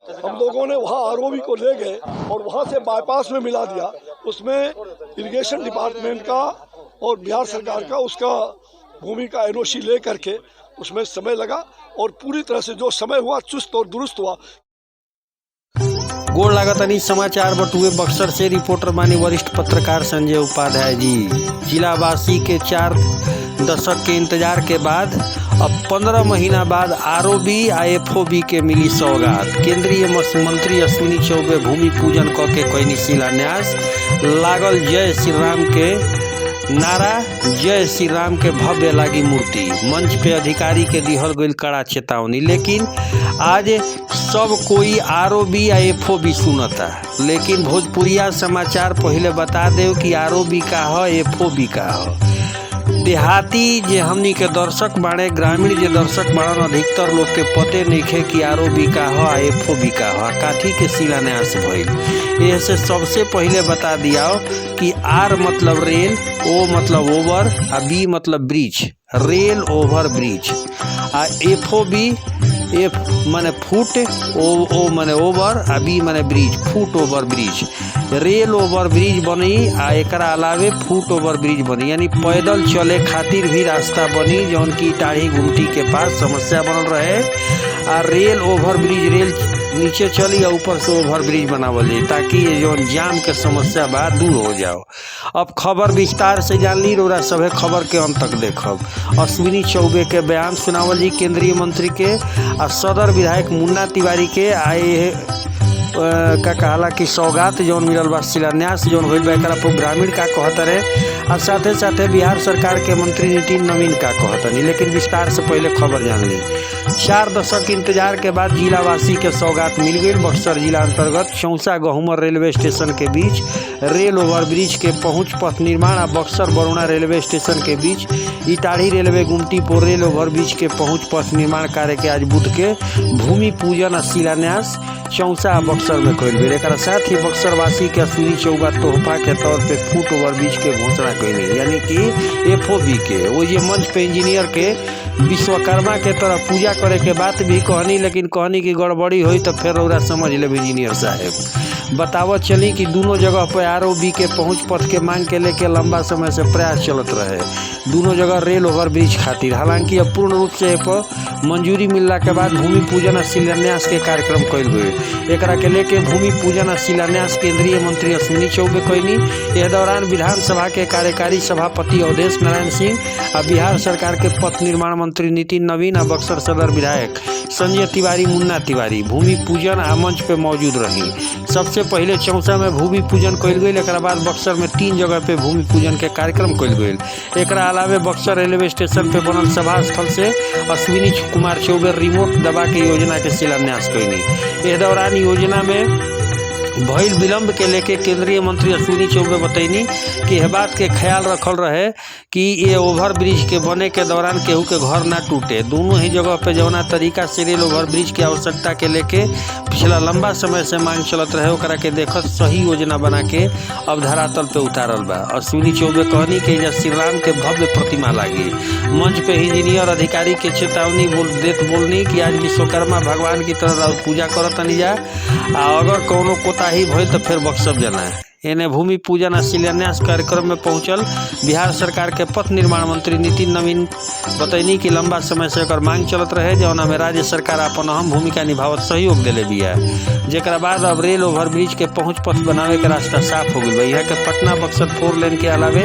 हम लोगों ने वहाँ आरओबी को ले गए और वहाँ से बाईपास में मिला दिया। उसमें इरिगेशन डिपार्टमेंट का और बिहार सरकार का उसका भूमि का एनओसी ले करके उसमें समय लगा और पूरी तरह से जो समय हुआ चुस्त और दुरुस्त हुआ। गोड़ लागतनी समाचार बटुए बक्सर से रिपोर्टर मानी वरिष्ठ पत्रकार संजय उपाध्याय जी। जिलावासी के 4 दशक के इंतजार के बाद अब 15 महीना बाद आरओबी आ एफओबी के मिली सौगात। केंद्रीय मंत्री अश्विनी चौबे भूमि पूजन क के कैनी शिलान्यास। लागल जय श्री राम के नारा, जय श्री राम के भव्य लागी मूर्ति। मंच पे अधिकारी के दिहल गईल कड़ा चेतावनी। लेकिन आज सब कोई आरओबी आ एफओबी सुनता, लेकिन भोजपुरिया समाचार पहले बता देव कि आरओबी का ह एफओबी का ह। देहाती जे हमनी के दर्शक बाड़े, ग्रामीण जे दर्शक बाड़न, अधिकतर लोग के पते नइखे कि आरओबी का ह आ एफओबी का ह, काठी के शिलान्यास भइल। ऐसे सबसे पहले बता दियाओ कि आर मतलब रेल, ओ मतलब ओवर आ बी मतलब ब्रिज, रेल ओवर ब्रिज। आ एफओबी, एफ माने फुट, ओ माने ओवर आ बी माने bridge, foot over bridge. Rail over bridge बनी आ एकरा अलावे फुट ओवर ब्रिज बनी, यानी पैदल चले खातिर भी रास्ता बनी, जौन की टाढ़ी गुमटी के पास समस्या बनल रहे। आ रेल ओवर ब्रिज, रेल नीचे चली और ऊपर से ओवर ब्रिज बनावल जाए ताकि ये जौन जाम के समस्या बा दूर हो जाओ। अब खबर विस्तार से जान ली, रोरा सभे खबर के अंत तक देखब। अश्विनी चौबे के बयान सुनावल जी केंद्रीय मंत्री के आ सदर विधायक मुन्ना तिवारी के आए का कहला कि सौगात जौन मिलल बा, शिलान्यास जौन होइल बा, एकरा पर ग्रामीण का कहत रहे और साथे साथे बिहार सरकार के मंत्री नितिन नवीन का कहतनी। लेकिन विस्तार से पहले खबर जान ली। 4 दशक इंतजार के बाद जिलावासी के सौगात मिल गई। बक्सर जिला अंतर्गत चौसा गहुमर रेलवे स्टेशन के बीच रेल ओवरब्रिज के पहुंच पथ निर्माण आ बक्सर बरुणा रेलवे स्टेशन के बीच इटाढ़ी रेलवे गुमटी पर रेल ओवरब्रिज के पहुंच पथ निर्माण कार्य के आज बुध के भूमि पूजन आ शिलान्यास चौसा आ बक्सर में कइल गेल। एकरा साथ ही बक्सर वासी के अश्विनी चौबा तोहफा के तौर पे फुट ओवरब्रिज के घोषणा कइली, यानी कि एफओबी के। वो ये मंच पे इंजीनियर के विश्वकर्मा के तरह पूजा करे के बात भी कहनी, लेकिन कहनी की गड़बड़ी हुई तो फिर रौरा समझ ले इंजीनियर साहब। बतावत चली कि दोनों जगह पर आरओबी के पहुंच पथ के मांग के लेके लंबा समय से प्रयास चलत रहे, दोनों जगह रेल ओवरब्रिज खातिर। हालांकि अब पूर्ण रूप से मंजूरी मिलला के बाद भूमि पूजन और शिलान्यास के कार्यक्रम कइल गए। एकरा के लेके भूमि पूजन और शिलान्यास केंद्रीय मंत्री अश्विनी चौबे कइनी। इस दौरान विधानसभा के कार्यकारी सभापति अवधेश नारायण सिंह और बिहार सरकार के पथ निर्माण मंत्री नितिन नवीन और बक्सर सदर विधायक संजय तिवारी, मुन्ना तिवारी भूमि पूजन आ मंच पे मौजूद रही। सबसे पहले चौसा में भूमि पूजन कइल गई, एक बाद बक्सर में 3 जगह पे भूमि पूजन के कार्यक्रम कइल गई। एक अलावे बक्सर रेलवे स्टेशन पे बनल सभा स्थल से अश्विनी कुमार चौबे रिमोट दबा के योजना के शिलान्यास कइनी। इस दौरान योजना में भइल विलम्ब के लेके केंद्रीय मंत्री अश्विनी चौबे बतैनी कि यह बात के ख्याल रखल रहे कि ये ओवर ब्रिज के बने के दौरान केहू के घर ना टूटे। दोनों ही जगह पे जौना तरीका से रेल ओवर ब्रिज की आवश्यकता के लेके पिछला लंबा समय से मांग चलत रहे, ओकरा के देखत सही योजना बना के अब धरातल पे उतारल बा। अश्विनी चौबे कहनी कि जब श्री राम के भव्य प्रतिमा लागी। मंच पे इंजीनियर अधिकारी के चेतावनी बोलनी कि आज विश्वकर्मा भगवान की तरह पूजा करतनी जा, अगर कौनो कोताही भइल तो फिर बक्सर जाना है। एने भूमि पूजन और शिलान्यास कार्यक्रम में पहुंचल बिहार सरकार के पथ निर्माण मंत्री नितिन नवीन बतैनी कि लंबा समय से एकर मांग चलत रहे, जौना में राज्य सरकार अपन अहम भूमिका निभावत सहयोग दिले बिया। जेकरा बाद अब रेल ओवरब्रिज के पहुंच पथ बनावे के रास्ता साफ हो गई। यहाँ के पटना बक्सर 4 लेन के अलावे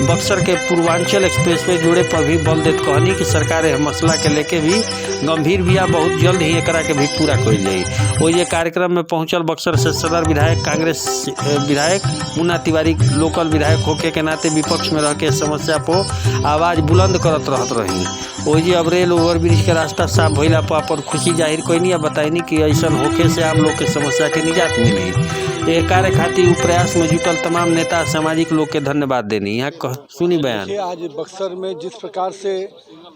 बक्सर के पूर्वांचल एक्सप्रेस वे जुड़े पर भी बल देत कहनी कि सरकार यह मसला के लेके भी गंभीर बिया, बहुत जल्द ही एकरा के भी पूरा कइल जाई। वो ये कार्यक्रम में पहुंचल बक्सर से सदर विधायक कांग्रेस विधायक मुन्ना तिवारी लोकल विधायक होके के नाते विपक्ष में रह के समस्या पर आवाज बुलंद करत रहत रही। ओही अब रेल ओवरब्रिज के रास्ता साफ भइला पर अपन खुशी जाहिर कइनी और बताइनी कि ऐसा होके से आम लोग के समस्या के निजात मिली। ये कार्य खातिर प्रयास में जुटल तमाम नेता सामाजिक लोग के धन्यवाद देनी। यहाँ सुनी बयान। आज बक्सर में जिस प्रकार से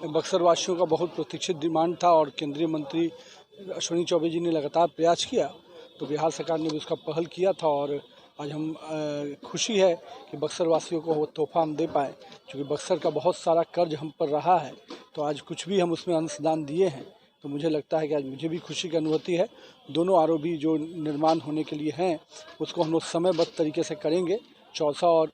बक्सर वासियों का बहुत प्रतीक्षित डिमांड था और केंद्रीय मंत्री अश्विनी चौबे जी ने लगातार प्रयास किया, तो बिहार सरकार ने भी उसका पहल किया था। और आज हम खुशी है कि बक्सर वासियों को वो तोहफा हम दे पाए, क्योंकि बक्सर का बहुत सारा कर्ज हम पर रहा है, तो आज कुछ भी हम उसमें अंशदान दिए हैं। तो मुझे लगता है कि आज मुझे भी खुशी की अनुभूति है। दोनों आरओबी जो निर्माण होने के लिए हैं उसको हम लोग समयबद्ध तरीके से करेंगे। चौसा और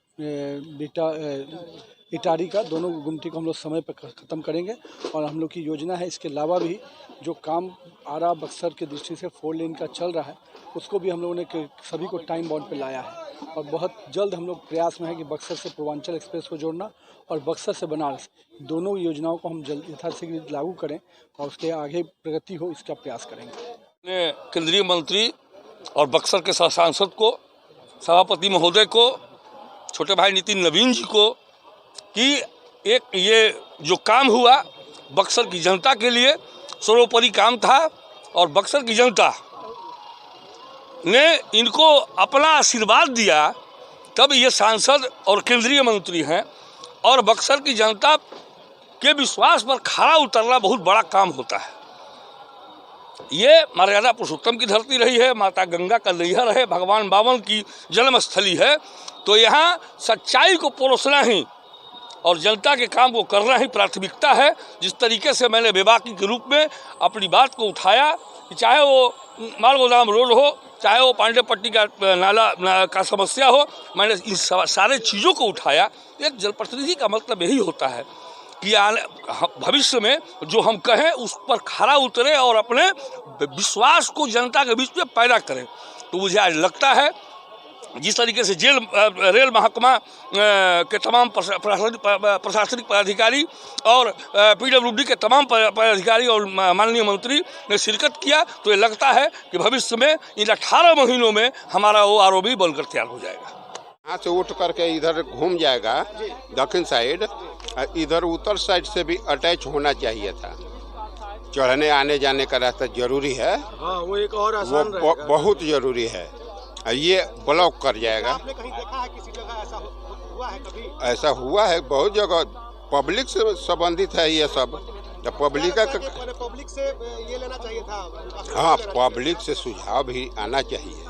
इटारी का दोनों गुमटी को हम लोग समय पर ख़त्म करेंगे और हम लोग की योजना है इसके अलावा भी जो काम आरा बक्सर के दृष्टि से 4 लेन का चल रहा है उसको भी हम लोगों ने सभी को टाइम बाउंड पे लाया है और बहुत जल्द हम लोग प्रयास में है कि बक्सर से पूर्वांचल एक्सप्रेस को जोड़ना और बक्सर से बनारस दोनों योजनाओं को हम जल्द यथाशीघ्र लागू करें और उसके आगे प्रगति हो इसका प्रयास करेंगे। केंद्रीय मंत्री और बक्सर के सांसद को, सभापति महोदय को, छोटे भाई नितिन नवीन जी को कि एक ये जो काम हुआ बक्सर की जनता के लिए सर्वोपरि काम था और बक्सर की जनता ने इनको अपना आशीर्वाद दिया तब ये सांसद और केंद्रीय मंत्री हैं और बक्सर की जनता के विश्वास पर खरा उतरना बहुत बड़ा काम होता है। ये मर्यादा पुरुषोत्तम की धरती रही है, माता गंगा का नैहर है, भगवान बामन की जन्मस्थली है, तो यहाँ सच्चाई को परोसना ही और जनता के काम को करना ही प्राथमिकता है। जिस तरीके से मैंने बेबाकी के रूप में अपनी बात को उठाया कि चाहे वो मालगोदाम रोड हो, चाहे वो पांडेपट्टी का नाला का समस्या हो, मैंने इन सारे चीज़ों को उठाया। एक जनप्रतिनिधि का मतलब यही होता है कि भविष्य में जो हम कहें उस पर खरा उतरे और अपने विश्वास को जनता के बीच में पैदा करें। तो मुझे आज लगता है जिस तरीके से रेल महकमा के तमाम प्रशासनिक पदाधिकारी और पीडब्ल्यूडी के तमाम पदाधिकारी और माननीय मंत्री ने शिरकत किया, तो ये लगता है कि भविष्य में इन 18 महीनों में हमारा वो आरओबी बनकर तैयार हो जाएगा। यहाँ से उठ करके इधर घूम जाएगा दक्षिण साइड, इधर उत्तर साइड से भी अटैच होना चाहिए था। चढ़ने आने जाने का रास्ता जरूरी है। हाँ, वो एक और आसान वो बहुत जरूरी है। ये ब्लॉक कर जाएगा। आपने कहीं देखा है किसी जगह ऐसा हुआ है कभी? ऐसा हुआ है बहुत जगह, पब्लिक से संबंधित है ये सब। तो पब्लिक से ये लेना चाहिए था। हाँ, पब्लिक से सुझाव भी आना चाहिए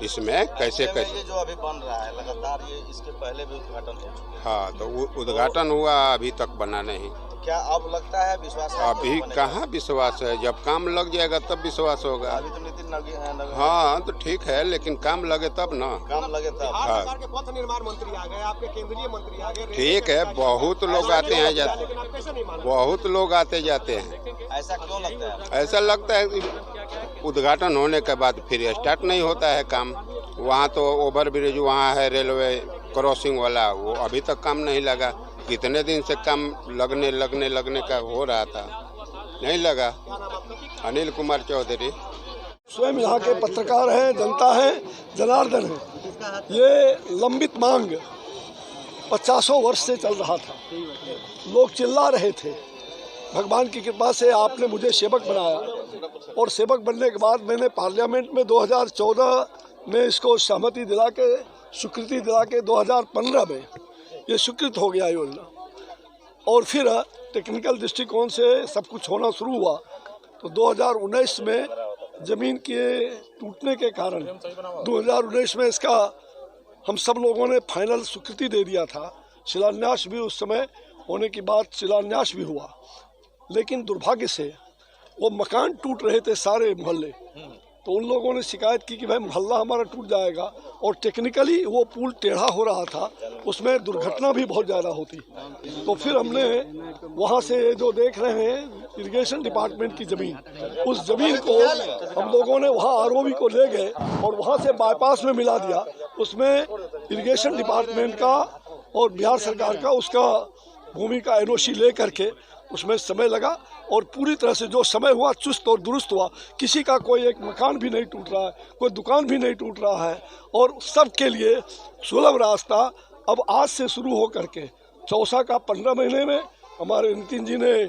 इसमें कैसे ये जो अभी बन रहा है लगातार, ये इसके पहले भी उद्घाटन हो चुके हैं। हाँ, तो उद्घाटन हुआ, अभी तक बना नहीं। क्या अब लगता है विश्वास? अभी कहाँ विश्वास है, जब काम लग जाएगा तब विश्वास होगा। अभी तो नितिन नवीन हाँ, तो ठीक है, लेकिन काम लगे तब ना। काम लगे तब। हाँ, सरकार के पथ निर्माण मंत्री आ गए, आपके केंद्रीय मंत्री आ गए। ठीक है, बहुत लोग आते हैं जाते, बहुत लोग आते जाते हैं। ऐसा क्यों लगता है? ऐसा लगता है कि उद्घाटन होने के बाद फिर स्टार्ट नहीं होता है काम। वहाँ तो ओवर ब्रिज वहाँ है, रेलवे क्रॉसिंग वाला, वो अभी तक काम नहीं लगा। कितने दिन से काम लगने का हो रहा था, नहीं लगा। अनिल कुमार चौधरी। स्वयं यहाँ के पत्रकार हैं, जनता है, जनार्दन है। ये लंबित मांग 50 वर्ष से चल रहा था। लोग चिल्ला रहे थे। भगवान की कृपा से आपने मुझे सेवक बनाया और सेवक बनने के बाद मैंने पार्लियामेंट में 2014 में इसको सहमति दिला के, स्वीकृति दिला के 2015 में ये स्वीकृत हो गया योजना। और फिर टेक्निकल दृष्टिकोण से सब कुछ होना शुरू हुआ। तो 2019 में ज़मीन के टूटने के कारण 2019 में इसका हम सब लोगों ने फाइनल स्वीकृति दे दिया था। शिलान्यास भी उस समय होने की बात, शिलान्यास भी हुआ। लेकिन दुर्भाग्य से वो मकान टूट रहे थे सारे मोहल्ले। तो उन लोगों ने शिकायत की कि भाई मोहल्ला हमारा टूट जाएगा, और टेक्निकली वो पुल टेढ़ा हो रहा था, उसमें दुर्घटना भी बहुत ज़्यादा होती। तो फिर हमने वहाँ से जो देख रहे हैं इरिगेशन डिपार्टमेंट की ज़मीन, उस ज़मीन को हम लोगों ने वहाँ आरओबी को ले गए और वहाँ से बाईपास में मिला दिया। उसमें इरिगेशन डिपार्टमेंट का और बिहार सरकार का उसका भूमि का एनओसी ले करके उसमें समय लगा और पूरी तरह से जो समय हुआ चुस्त और दुरुस्त हुआ। किसी का कोई एक मकान भी नहीं टूट रहा है, कोई दुकान भी नहीं टूट रहा है, और सबके लिए सुलभ रास्ता अब आज से शुरू हो करके चौसा का 15 महीने में हमारे नितिन जी ने,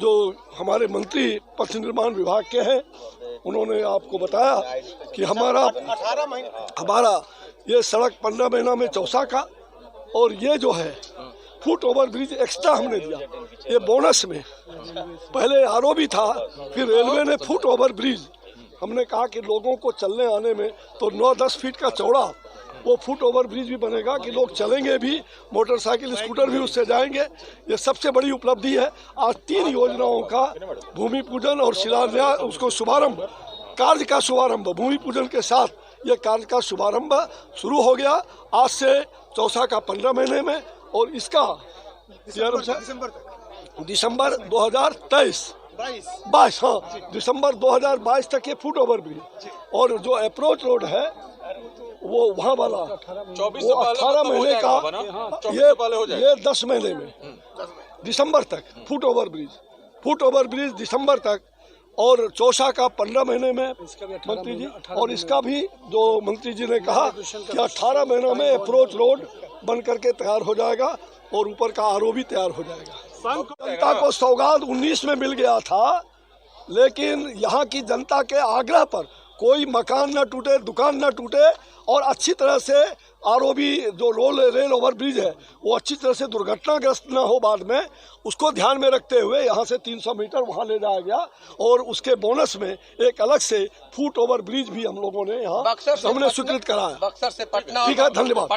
जो हमारे मंत्री पथ निर्माण विभाग के हैं, उन्होंने आपको बताया कि हमारा ये सड़क 15 महीना में चौसा का, और ये जो है फुट ओवर ब्रिज एक्स्ट्रा हमने दिया, ये बोनस में। पहले आरओबी था, फिर रेलवे ने फुट ओवर ब्रिज। हमने कहा कि लोगों को चलने आने में तो 9-10 फीट का चौड़ा वो फुट ओवर ब्रिज भी बनेगा कि लोग चलेंगे भी, मोटरसाइकिल स्कूटर भी उससे जाएंगे। ये सबसे बड़ी उपलब्धि है। आज 3 योजनाओं का भूमि पूजन और शिलान्यास, उसको शुभारंभ, कार्य का शुभारंभ भूमि पूजन के साथ ये कार्य का शुभारंभ शुरू हो गया आज से चौसा का 15 महीने में, और इसका दिसंबर 2023 22 हाँ दिसंबर 2022 तक ये फुट ओवर ब्रिज, और जो अप्रोच रोड है वो वहाँ वाला वो 18 महीने का, ये 10 महीने में दिसंबर तक फुट ओवर ब्रिज दिसंबर तक, और चौसा का 15 महीने में मंत्री जी, और इसका भी जो मंत्री जी ने कहा कि 18 महीनों में अप्रोच रोड बन करके तैयार हो जाएगा और ऊपर का आरओ भी तैयार हो जाएगा। जनता को सौगात 19 में मिल गया था, लेकिन यहाँ की जनता के आग्रह पर कोई मकान न टूटे, दुकान न टूटे, और अच्छी तरह से आरओबी जो रेल ओवर ब्रिज है वो अच्छी तरह से दुर्घटनाग्रस्त न हो बाद में, उसको ध्यान में रखते हुए यहाँ से 300 मीटर वहाँ ले जाया गया, और उसके बोनस में एक अलग से फुट ओवर ब्रिज भी हम लोगों ने यहाँ हमने स्वीकृत कराया। बक्सर से पटना, ठीक है, धन्यवाद।